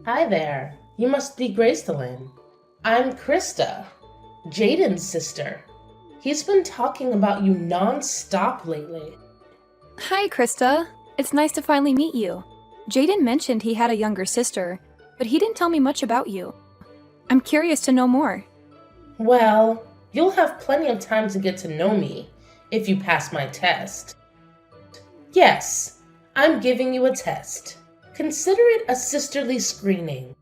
Hi there. You must be Gracelyn. I'm Krista, Jaden's sister. He's been talking about you non-stop lately. Hi, Krista. It's nice to finally meet you. Jaden mentioned he had a younger sister, but he didn't tell me much about you. I'm curious to know more. Well, you'll have plenty of time to get to know me if you pass my test. Yes, I'm giving you a test. Consider it a sisterly screening.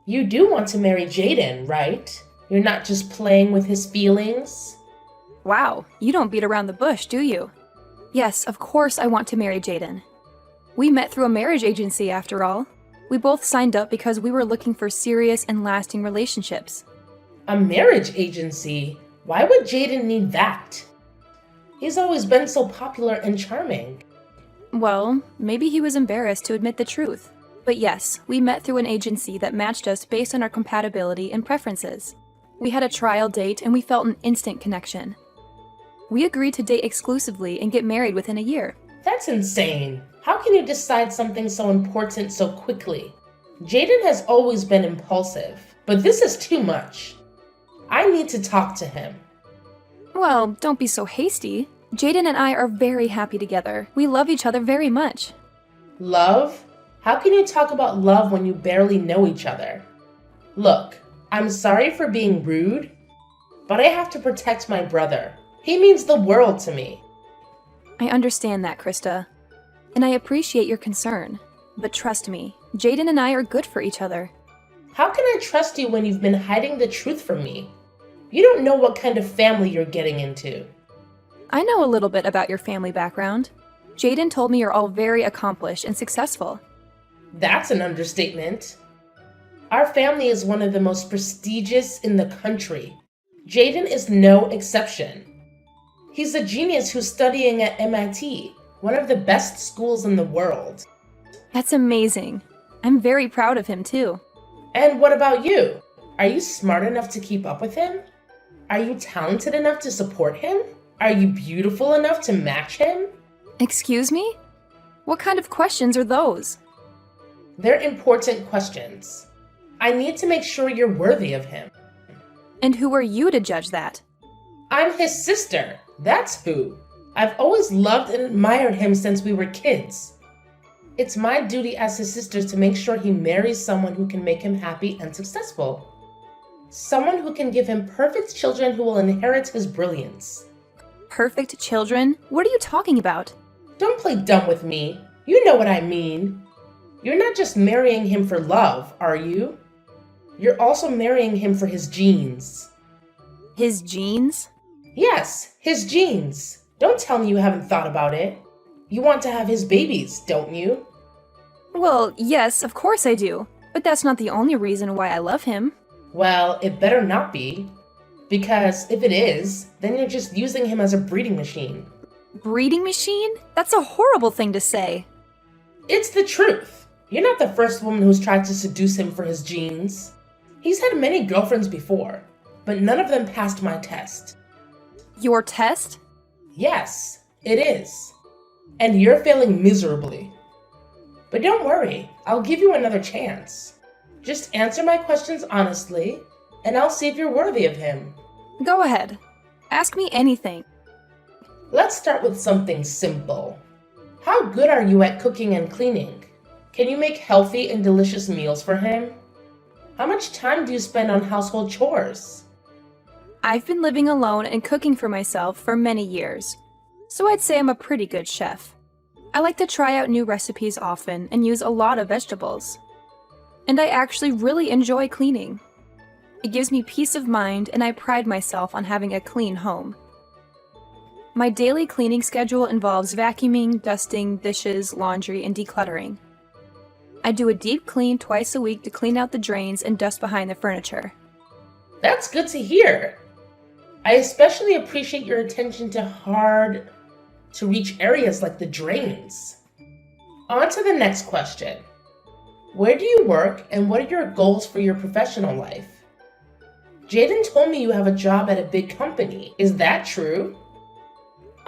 You do want to marry Jaden, right? You're not just playing with his feelings? Wow, you don't beat around the bush, do you? Yes, of course I want to marry Jaden. We met through a marriage agency, after all. We both signed up because we were looking for serious and lasting relationships. A marriage agency? Why would Jaden need that? He's always been so popular and charming. Well, maybe he was embarrassed to admit the truth. But yes, we met through an agency that matched us based on our compatibility and preferences. We had a trial date and we felt an instant connection. We agreed to date exclusively and get married within a year. That's insane. How can you decide something so important so quickly? Jaden has always been impulsive, but this is too much. I need to talk to him. Well, don't be so hasty. Jaden and I are very happy together. We love each other very much. Love? How can you talk about love when you barely know each other? Look, I'm sorry for being rude, but I have to protect my brother. He means the world to me. I understand that, Krista. And I appreciate your concern. But trust me, Jaden and I are good for each other. How can I trust you when you've been hiding the truth from me? You don't know what kind of family you're getting into. I know a little bit about your family background. Jaden told me you're all very accomplished and successful. That's an understatement. Our family is one of the most prestigious in the country. Jaden is no exception. He's a genius who's studying at MIT, one of the best schools in the world. That's amazing. I'm very proud of him, too. And what about you? Are you smart enough to keep up with him? Are you talented enough to support him? Are you beautiful enough to match him? Excuse me? What kind of questions are those? They're important questions. I need to make sure you're worthy of him. And who are you to judge that? I'm his sister. That's who. I've always loved and admired him since we were kids. It's my duty as his sister to make sure he marries someone who can make him happy and successful. Someone who can give him perfect children who will inherit his brilliance. Perfect children? What are you talking about? Don't play dumb with me. You know what I mean. You're not just marrying him for love, are you? You're also marrying him for his genes. His genes? Yes, his genes. Don't tell me you haven't thought about it. You want to have his babies, don't you? Well, yes, of course I do. But that's not the only reason why I love him. Well, it better not be. Because if it is, then you're just using him as a breeding machine. Breeding machine? That's a horrible thing to say. It's the truth. You're not the first woman who's tried to seduce him for his genes. He's had many girlfriends before, but none of them passed my test. Your test? Yes, it is. And you're failing miserably. But don't worry, I'll give you another chance. Just answer my questions honestly, and I'll see if you're worthy of him. Go ahead. Ask me anything. Let's start with something simple. How good are you at cooking and cleaning? Can you make healthy and delicious meals for him? How much time do you spend on household chores? I've been living alone and cooking for myself for many years, so I'd say I'm a pretty good chef. I like to try out new recipes often and use a lot of vegetables. And I actually really enjoy cleaning. It gives me peace of mind and I pride myself on having a clean home. My daily cleaning schedule involves vacuuming, dusting, dishes, laundry, and decluttering. I do a deep clean twice a week to clean out the drains and dust behind the furniture. That's good to hear. I especially appreciate your attention to hard-to-reach areas like the drains. On to the next question. Where do you work and what are your goals for your professional life? Jaden told me you have a job at a big company. Is that true?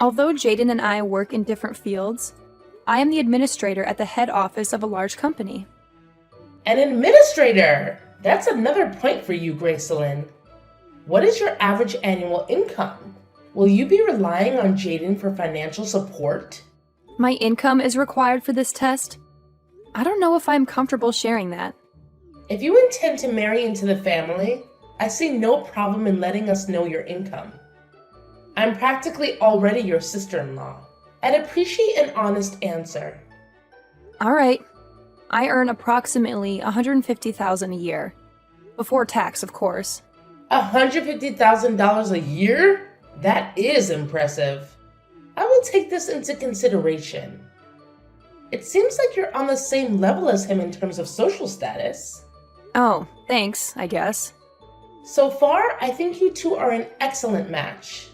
Although Jaden and I work in different fields, I am the administrator at the head office of a large company. An administrator! That's another point for you, Gracelyn. What is your average annual income? Will you be relying on Jaden for financial support? My income is required for this test? I don't know if I'm comfortable sharing that. If you intend to marry into the family, I see no problem in letting us know your income. I'm practically already your sister-in-law. I'd appreciate an honest answer. All right. I earn approximately $150,000 a year. Before tax, of course. $150,000 a year? That is impressive. I will take this into consideration. It seems like you're on the same level as him in terms of social status. Oh, thanks, I guess. So far, I think you two are an excellent match.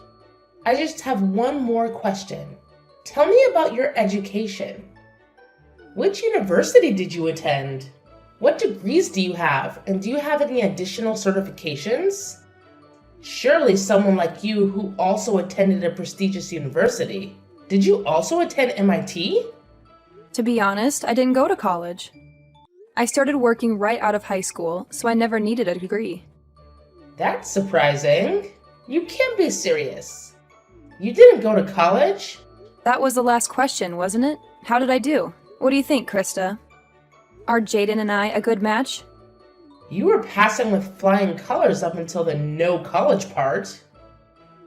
I just have one more question. Tell me about your education. Which university did you attend? What degrees do you have, and do you have any additional certifications? Surely someone like you who also attended a prestigious university. Did you also attend MIT? To be honest, I didn't go to college. I started working right out of high school, so I never needed a degree. That's surprising. You can't be serious. You didn't go to college? That was the last question, wasn't it? How did I do? What do you think, Krista? Are Jaden and I a good match? You were passing with flying colors up until the no college part.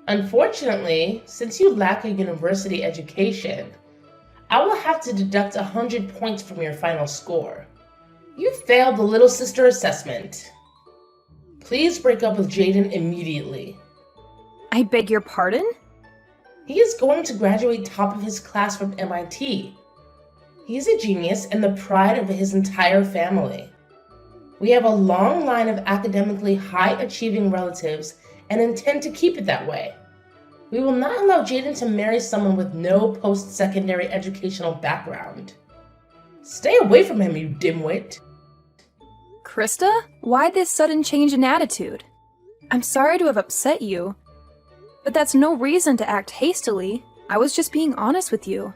Unfortunately, since you lack a university education, I will have to deduct 100 points from your final score. You failed the little sister assessment. Please break up with Jaden immediately. I beg your pardon? He is going to graduate top of his class from MIT. He's a genius and the pride of his entire family. We have a long line of academically high-achieving relatives and intend to keep it that way. We will not allow Jaden to marry someone with no post-secondary educational background. Stay away from him, you dimwit. Krista? Why this sudden change in attitude? I'm sorry to have upset you, but that's no reason to act hastily. I was just being honest with you.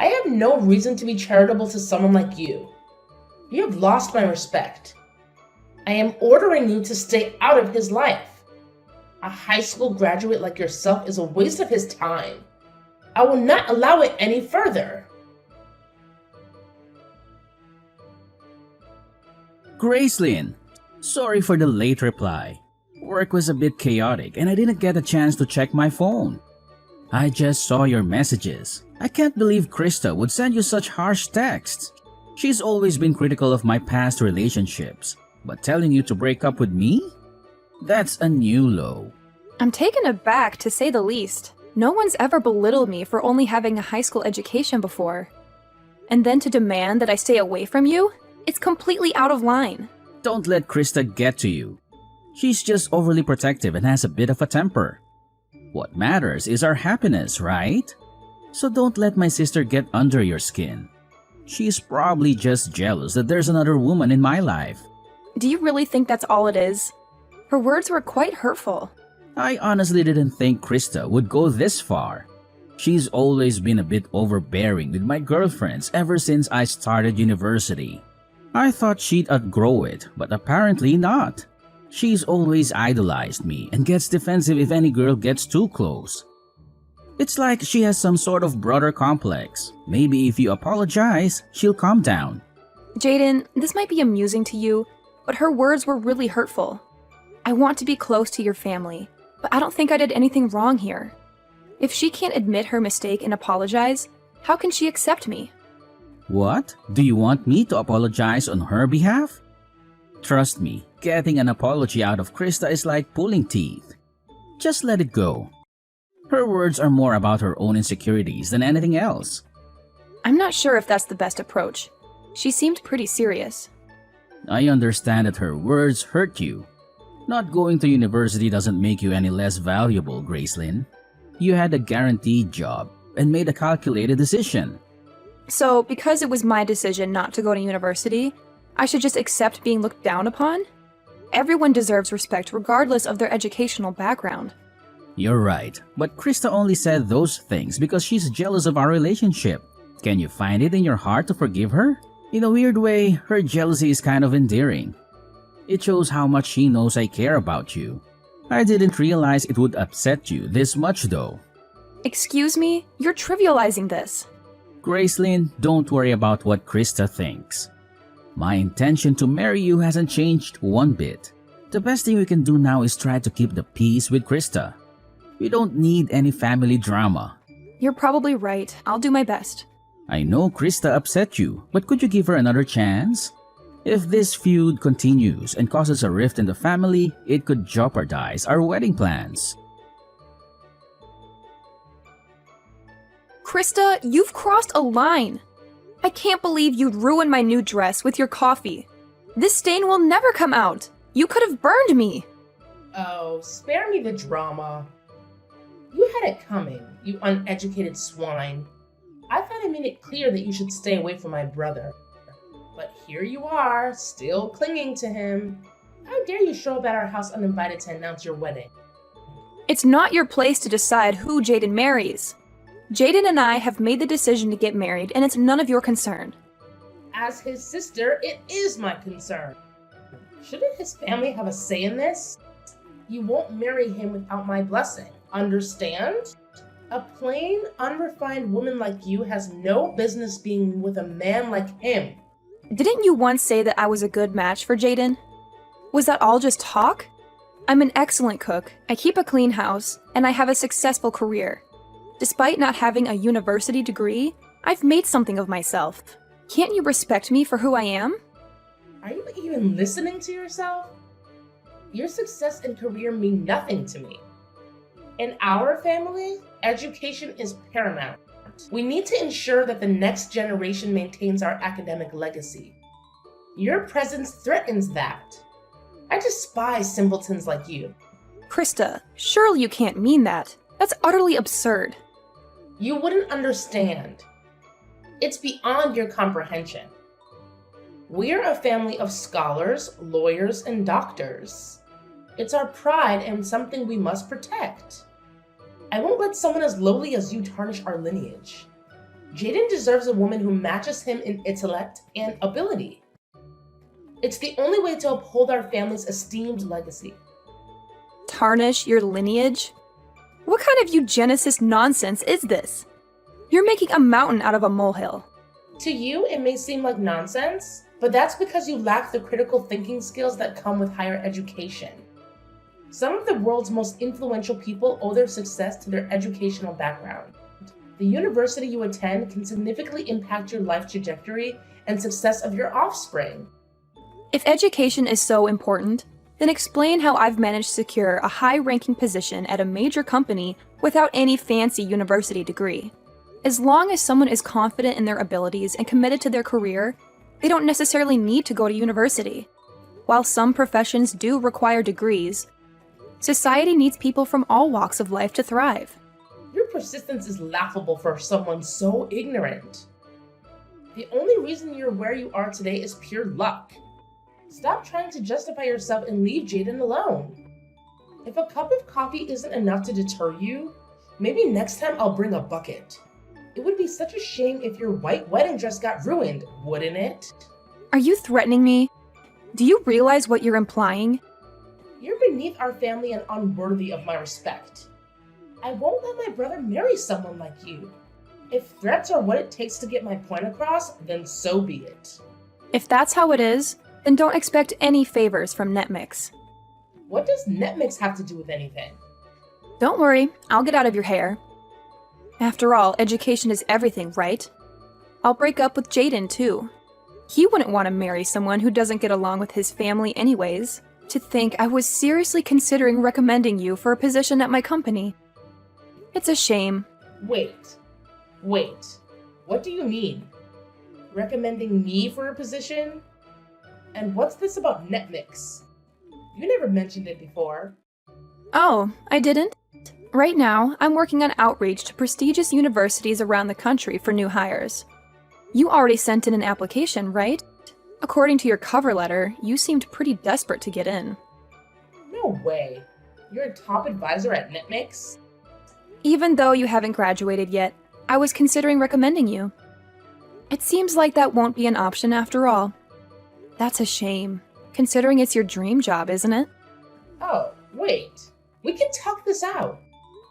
I have no reason to be charitable to someone like you. You have lost my respect. I am ordering you to stay out of his life. A high school graduate like yourself is a waste of his time. I will not allow it any further. Gracelyn, sorry for the late reply. Work was a bit chaotic and I didn't get a chance to check my phone. I just saw your messages. I can't believe Krista would send you such harsh texts. She's always been critical of my past relationships, but telling you to break up with me? That's a new low. I'm taken aback, to say the least. No one's ever belittled me for only having a high school education before. And then to demand that I stay away from you? It's completely out of line. Don't let Krista get to you. She's just overly protective and has a bit of a temper. What matters is our happiness, right? So don't let my sister get under your skin. She's probably just jealous that there's another woman in my life. Do you really think that's all it is? Her words were quite hurtful. I honestly didn't think Krista would go this far. She's always been a bit overbearing with my girlfriends ever since I started university. I thought she'd outgrow it, but apparently not. She's always idolized me and gets defensive if any girl gets too close. It's like she has some sort of brother complex. Maybe if you apologize, she'll calm down. Jaden, this might be amusing to you, but her words were really hurtful. I want to be close to your family, but I don't think I did anything wrong here. If she can't admit her mistake and apologize, how can she accept me? What? Do you want me to apologize on her behalf? Trust me, getting an apology out of Krista is like pulling teeth. Just let it go. Her words are more about her own insecurities than anything else. I'm not sure if that's the best approach. She seemed pretty serious. I understand that her words hurt you. Not going to university doesn't make you any less valuable, Gracelyn. You had a guaranteed job and made a calculated decision. So, because it was my decision not to go to university, I should just accept being looked down upon? Everyone deserves respect regardless of their educational background. You're right, but Krista only said those things because she's jealous of our relationship. Can you find it in your heart to forgive her? In a weird way, her jealousy is kind of endearing. It shows how much she knows I care about you. I didn't realize it would upset you this much though. Excuse me? You're trivializing this. Gracelyn, don't worry about what Krista thinks. My intention to marry you hasn't changed one bit. The best thing we can do now is try to keep the peace with Krista. We don't need any family drama. You're probably right. I'll do my best. I know Krista upset you, but could you give her another chance? If this feud continues and causes a rift in the family, it could jeopardize our wedding plans. Krista, you've crossed a line. I can't believe you'd ruin my new dress with your coffee. This stain will never come out. You could have burned me. Oh, spare me the drama. You had it coming, you uneducated swine. I thought I made it clear that you should stay away from my brother. But here you are, still clinging to him. How dare you show up at our house uninvited to announce your wedding? It's not your place to decide who Jaden marries. Jaden and I have made the decision to get married, and it's none of your concern. As his sister, it is my concern. Shouldn't his family have a say in this? You won't marry him without my blessing. Understand? A plain, unrefined woman like you has no business being with a man like him. Didn't you once say that I was a good match for Jaden? Was that all just talk? I'm an excellent cook, I keep a clean house, and I have a successful career. Despite not having a university degree, I've made something of myself. Can't you respect me for who I am? Are you even listening to yourself? Your success and career mean nothing to me. In our family, education is paramount. We need to ensure that the next generation maintains our academic legacy. Your presence threatens that. I despise simpletons like you. Krista, surely you can't mean that. That's utterly absurd. You wouldn't understand. It's beyond your comprehension. We're a family of scholars, lawyers, and doctors. It's our pride and something we must protect. I won't let someone as lowly as you tarnish our lineage. Jaden deserves a woman who matches him in intellect and ability. It's the only way to uphold our family's esteemed legacy. Tarnish your lineage? What kind of eugenicist nonsense is this? You're making a mountain out of a molehill. To you, it may seem like nonsense, but that's because you lack the critical thinking skills that come with higher education. Some of the world's most influential people owe their success to their educational background. The university you attend can significantly impact your life trajectory and success of your offspring. If education is so important, then explain how I've managed to secure a high-ranking position at a major company without any fancy university degree. As long as someone is confident in their abilities and committed to their career, they don't necessarily need to go to university. While some professions do require degrees, society needs people from all walks of life to thrive. Your persistence is laughable for someone so ignorant. The only reason you're where you are today is pure luck. Stop trying to justify yourself and leave Jaden alone. If a cup of coffee isn't enough to deter you, maybe next time I'll bring a bucket. It would be such a shame if your white wedding dress got ruined, wouldn't it? Are you threatening me? Do you realize what you're implying? You're beneath our family and unworthy of my respect. I won't let my brother marry someone like you. If threats are what it takes to get my point across, then so be it. If that's how it is, then don't expect any favors from Netmix. What does Netmix have to do with anything? Don't worry, I'll get out of your hair. After all, education is everything, right? I'll break up with Jaden, too. He wouldn't want to marry someone who doesn't get along with his family anyways. To think I was seriously considering recommending you for a position at my company. It's a shame. Wait. What do you mean? Recommending me for a position? And what's this about Netmix? You never mentioned it before. Oh, I didn't? Right now, I'm working on outreach to prestigious universities around the country for new hires. You already sent in an application, right? According to your cover letter, you seemed pretty desperate to get in. No way. You're a top advisor at Netmix? Even though you haven't graduated yet, I was considering recommending you. It seems like that won't be an option after all. That's a shame, considering it's your dream job, isn't it? Oh, wait. We can talk this out.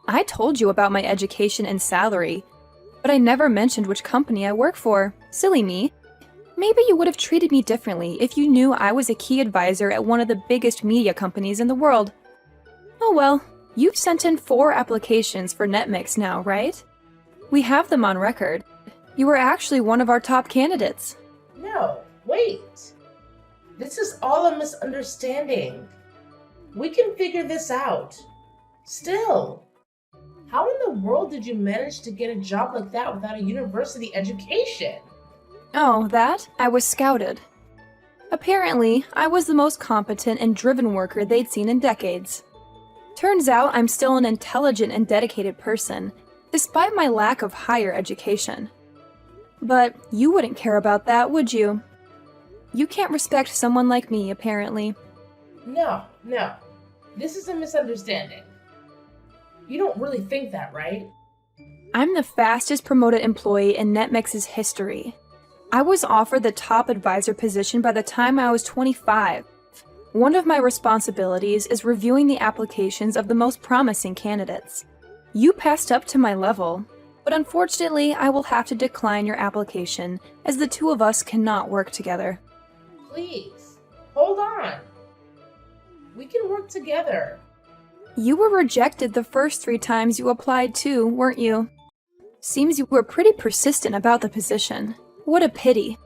I told you about my education and salary, but I never mentioned which company I work for. Silly me. Maybe you would have treated me differently if you knew I was a key advisor at one of the biggest media companies in the world. Oh well, you've sent in 4 applications for NetMix now, right? We have them on record. You were actually one of our top candidates. No, wait. This is all a misunderstanding. We can figure this out. Still, how in the world did you manage to get a job like that without a university education? Oh, that? I was scouted. Apparently, I was the most competent and driven worker they'd seen in decades. Turns out I'm still an intelligent and dedicated person, despite my lack of higher education. But you wouldn't care about that, would you? You can't respect someone like me, apparently. No. This is a misunderstanding. You don't really think that, right? I'm the fastest promoted employee in NetMix's history. I was offered the top advisor position by the time I was 25. One of my responsibilities is reviewing the applications of the most promising candidates. You passed up to my level, but unfortunately I will have to decline your application as the two of us cannot work together. Please, hold on. We can work together. You were rejected the first 3 times you applied too, weren't you? Seems you were pretty persistent about the position. What a pity.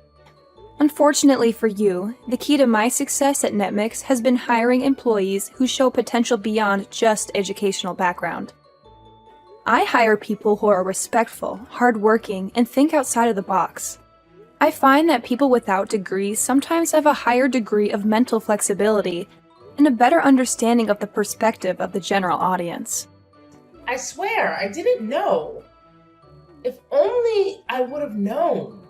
Unfortunately for you, the key to my success at NetMix has been hiring employees who show potential beyond just educational background. I hire people who are respectful, hardworking, and think outside of the box. I find that people without degrees sometimes have a higher degree of mental flexibility and a better understanding of the perspective of the general audience. I swear, I didn't know. If only I would have known.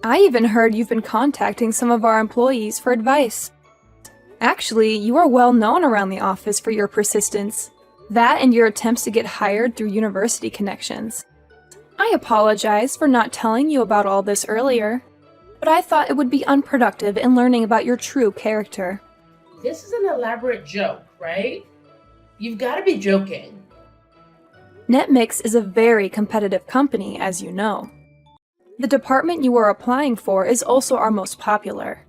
I even heard you've been contacting some of our employees for advice. Actually, you are well known around the office for your persistence. That and your attempts to get hired through university connections. I apologize for not telling you about all this earlier, but I thought it would be unproductive in learning about your true character. This is an elaborate joke, right? You've got to be joking. NetMix is a very competitive company, as you know. The department you are applying for is also our most popular.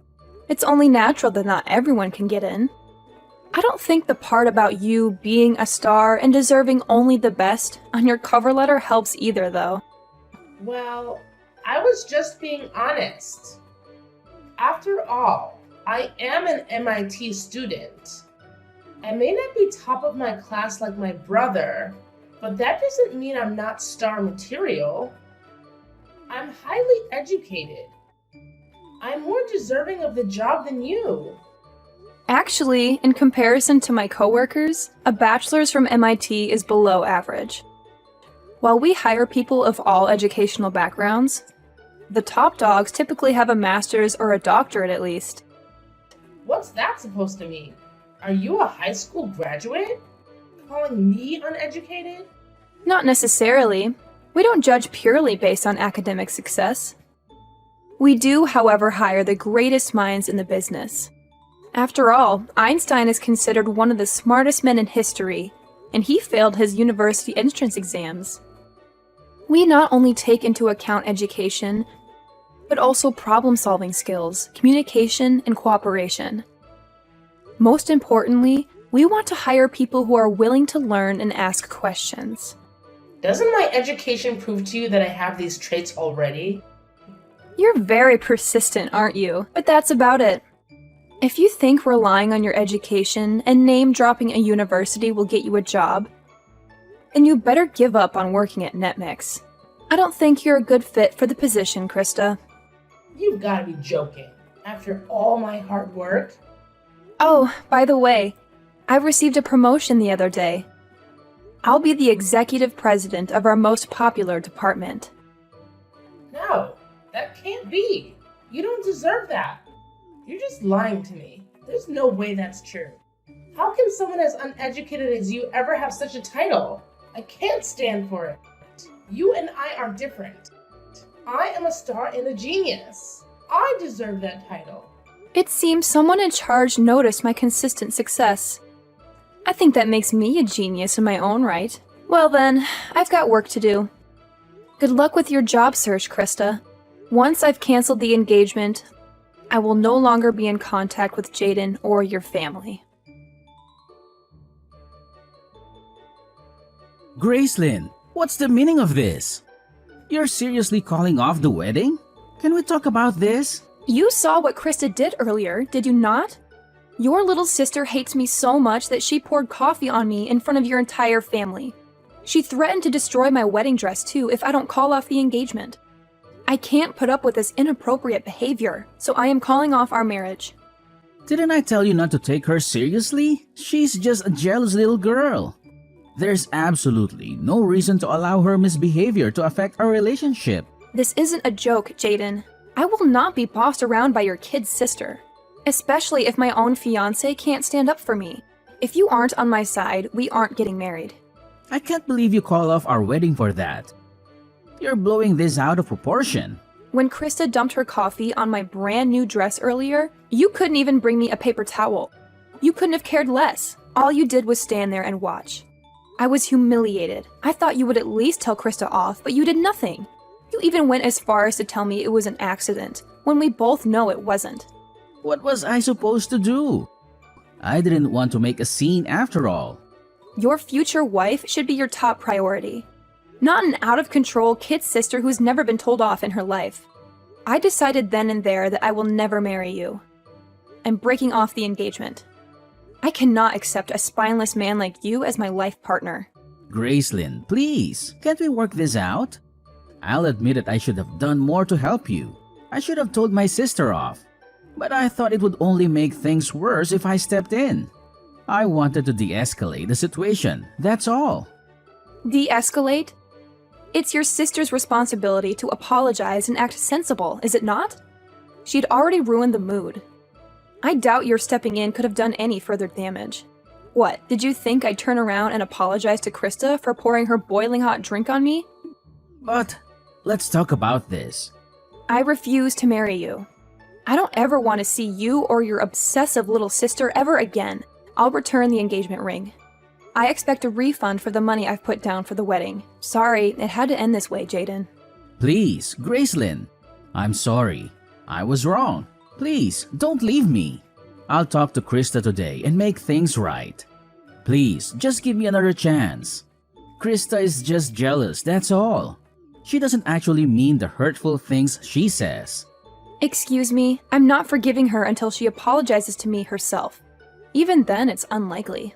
It's only natural that not everyone can get in. I don't think the part about you being a star and deserving only the best on your cover letter helps either, though. Well, I was just being honest. After all, I am an MIT student. I may not be top of my class like my brother, but that doesn't mean I'm not star material. I'm highly educated. I'm more deserving of the job than you. Actually, in comparison to my coworkers, a bachelor's from MIT is below average. While we hire people of all educational backgrounds, the top dogs typically have a master's or a doctorate at least. What's that supposed to mean? Are you a high school graduate? Calling me uneducated? Not necessarily. We don't judge purely based on academic success. We do, however, hire the greatest minds in the business. After all, Einstein is considered one of the smartest men in history, and he failed his university entrance exams. We not only take into account education, but also problem-solving skills, communication, and cooperation. Most importantly, we want to hire people who are willing to learn and ask questions. Doesn't my education prove to you that I have these traits already? You're very persistent, aren't you? But that's about it. If you think relying on your education and name-dropping a university will get you a job, then you better give up on working at NetMix. I don't think you're a good fit for the position, Krista. You've got to be joking. After all my hard work? Oh, by the way, I received a promotion the other day. I'll be the executive president of our most popular department. No, that can't be. You don't deserve that. You're just lying to me. There's no way that's true. How can someone as uneducated as you ever have such a title? I can't stand for it. You and I are different. I am a star and a genius. I deserve that title. It seems someone in charge noticed my consistent success. I think that makes me a genius in my own right. Well then, I've got work to do. Good luck with your job search, Krista. Once I've canceled the engagement, I will no longer be in contact with Jaden or your family. Gracelyn, what's the meaning of this? You're seriously calling off the wedding? Can we talk about this? You saw what Krista did earlier, did you not? Your little sister hates me so much that she poured coffee on me in front of your entire family. She threatened to destroy my wedding dress too if I don't call off the engagement. I can't put up with this inappropriate behavior, so I am calling off our marriage. Didn't I tell you not to take her seriously? She's just a jealous little girl. There's absolutely no reason to allow her misbehavior to affect our relationship. This isn't a joke, Jaden. I will not be bossed around by your kid's sister. Especially if my own fiancé can't stand up for me. If you aren't on my side, we aren't getting married. I can't believe you call off our wedding for that. You're blowing this out of proportion. When Krista dumped her coffee on my brand new dress earlier, you couldn't even bring me a paper towel. You couldn't have cared less. All you did was stand there and watch. I was humiliated. I thought you would at least tell Krista off, but you did nothing. You even went as far as to tell me it was an accident, when we both know it wasn't. What was I supposed to do? I didn't want to make a scene after all. Your future wife should be your top priority. Not an out-of-control kid sister who's never been told off in her life. I decided then and there that I will never marry you. I'm breaking off the engagement. I cannot accept a spineless man like you as my life partner. Gracelyn, please, can't we work this out? I'll admit that I should have done more to help you. I should have told my sister off. But I thought it would only make things worse if I stepped in. I wanted to de-escalate the situation, that's all. De-escalate? It's your sister's responsibility to apologize and act sensible, is it not? She'd already ruined the mood. I doubt your stepping in could have done any further damage. What, did you think I'd turn around and apologize to Krista for pouring her boiling hot drink on me? But let's talk about this. I refuse to marry you. I don't ever want to see you or your obsessive little sister ever again. I'll return the engagement ring. I expect a refund for the money I've put down for the wedding. Sorry, it had to end this way, Jaden. Please, Gracelyn. I'm sorry. I was wrong. Please, don't leave me. I'll talk to Krista today and make things right. Please, just give me another chance. Krista is just jealous, that's all. She doesn't actually mean the hurtful things she says. Excuse me, I'm not forgiving her until she apologizes to me herself. Even then, it's unlikely.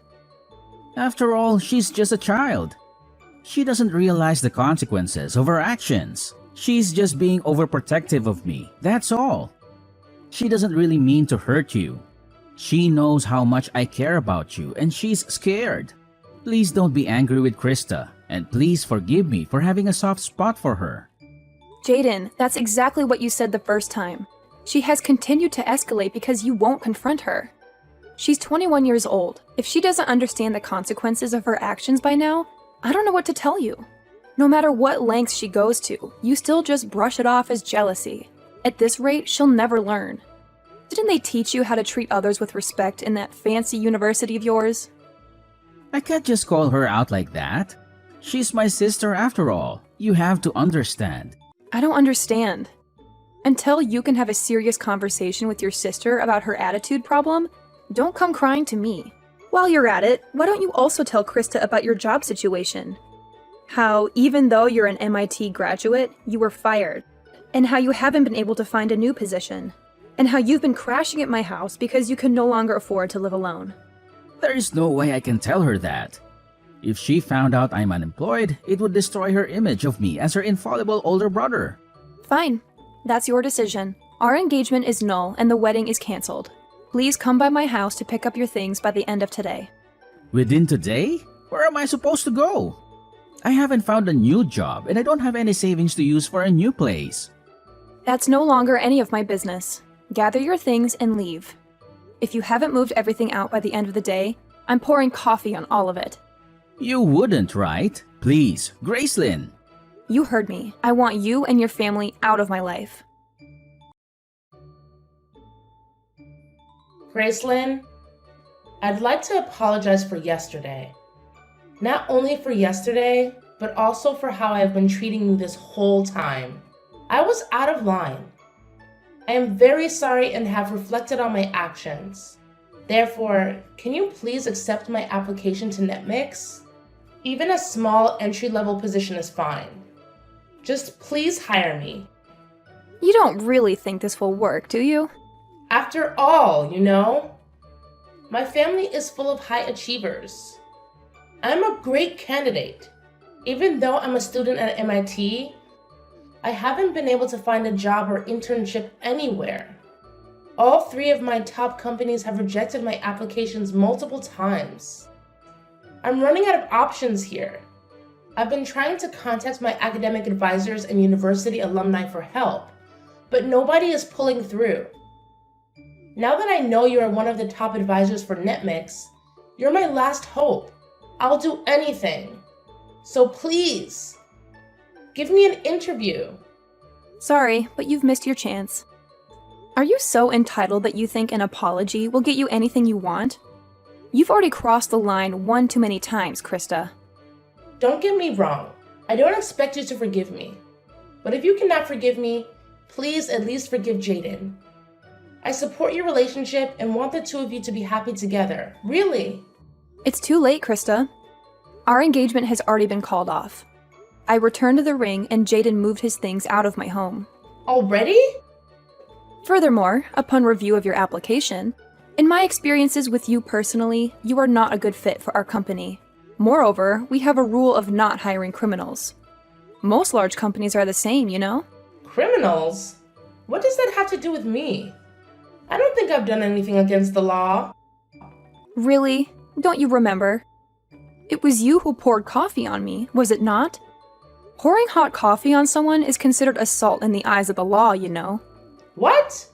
After all, she's just a child. She doesn't realize the consequences of her actions. She's just being overprotective of me, that's all. She doesn't really mean to hurt you. She knows how much I care about you and she's scared. Please don't be angry with Krista, and please forgive me for having a soft spot for her. Jaden, that's exactly what you said the first time. She has continued to escalate because you won't confront her. She's 21 years old. If she doesn't understand the consequences of her actions by now, I don't know what to tell you. No matter what lengths she goes to, you still just brush it off as jealousy. At this rate, she'll never learn. Didn't they teach you how to treat others with respect in that fancy university of yours? I can't just call her out like that. She's my sister after all. You have to understand. I don't understand. Until you can have a serious conversation with your sister about her attitude problem, don't come crying to me. While you're at it, why don't you also tell Krista about your job situation? How, even though you're an MIT graduate, you were fired. And how you haven't been able to find a new position. And how you've been crashing at my house because you can no longer afford to live alone. There is no way I can tell her that. If she found out I'm unemployed, it would destroy her image of me as her infallible older brother. Fine. That's your decision. Our engagement is null and the wedding is cancelled. Please come by my house to pick up your things by the end of today. Within today? Where am I supposed to go? I haven't found a new job and I don't have any savings to use for a new place. That's no longer any of my business. Gather your things and leave. If you haven't moved everything out by the end of the day, I'm pouring coffee on all of it. You wouldn't, right? Please, Gracelyn. You heard me. I want you and your family out of my life. Gracelyn, I'd like to apologize for yesterday. Not only for yesterday, but also for how I've been treating you this whole time. I was out of line. I am very sorry and have reflected on my actions. Therefore, can you please accept my application to NetMix? Even a small entry-level position is fine. Just please hire me. You don't really think this will work, do you? After all, my family is full of high achievers. I'm a great candidate. Even though I'm a student at MIT, I haven't been able to find a job or internship anywhere. All 3 of my top companies have rejected my applications multiple times. I'm running out of options here. I've been trying to contact my academic advisors and university alumni for help, but nobody is pulling through. Now that I know you are one of the top advisors for NetMix, you're my last hope. I'll do anything. So please, give me an interview. Sorry, but you've missed your chance. Are you so entitled that you think an apology will get you anything you want? You've already crossed the line one too many times, Krista. Don't get me wrong. I don't expect you to forgive me. But if you cannot forgive me, please at least forgive Jaden. I support your relationship and want the 2 of you to be happy together. Really. It's too late, Krista. Our engagement has already been called off. I returned to the ring and Jaden moved his things out of my home. Already? Furthermore, upon review of your application, in my experiences with you personally, you are not a good fit for our company. Moreover, we have a rule of not hiring criminals. Most large companies are the same, Criminals? What does that have to do with me? I don't think I've done anything against the law. Really? Don't you remember? It was you who poured coffee on me, was it not? Pouring hot coffee on someone is considered assault in the eyes of the law, What?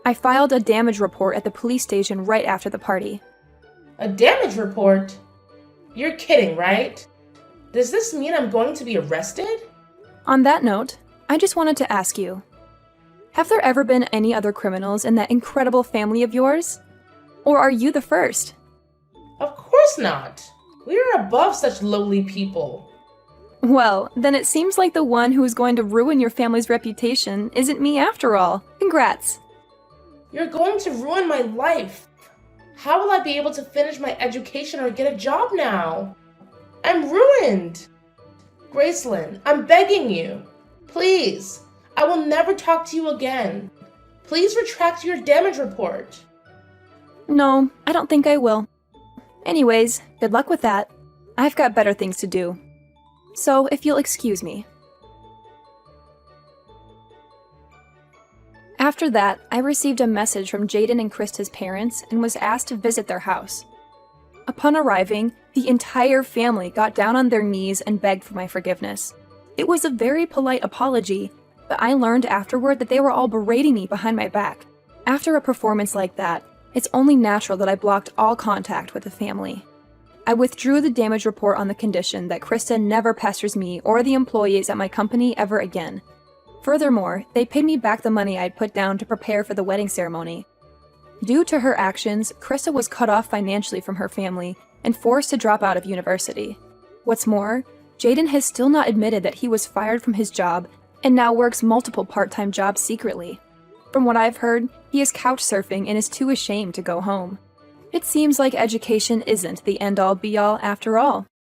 I filed a damage report at the police station right after the party. A damage report? You're kidding, right? Does this mean I'm going to be arrested? On that note, I just wanted to ask you, have there ever been any other criminals in that incredible family of yours? Or are you the first? Of course not. We are above such lowly people. Well, then it seems like the one who is going to ruin your family's reputation isn't me after all. Congrats. You're going to ruin my life. How will I be able to finish my education or get a job now? I'm ruined. Gracelyn, I'm begging you. Please, I will never talk to you again. Please retract your damage report. No, I don't think I will. Anyways, good luck with that. I've got better things to do. So, if you'll excuse me. After that, I received a message from Jaden and Krista's parents and was asked to visit their house. Upon arriving, the entire family got down on their knees and begged for my forgiveness. It was a very polite apology, but I learned afterward that they were all berating me behind my back. After a performance like that, it's only natural that I blocked all contact with the family. I withdrew the damage report on the condition that Krista never pesters me or the employees at my company ever again. Furthermore, they paid me back the money I'd put down to prepare for the wedding ceremony. Due to her actions, Krista was cut off financially from her family and forced to drop out of university. What's more, Jaden has still not admitted that he was fired from his job and now works multiple part-time jobs secretly. From what I've heard, he is couch surfing and is too ashamed to go home. It seems like education isn't the end-all be-all after all.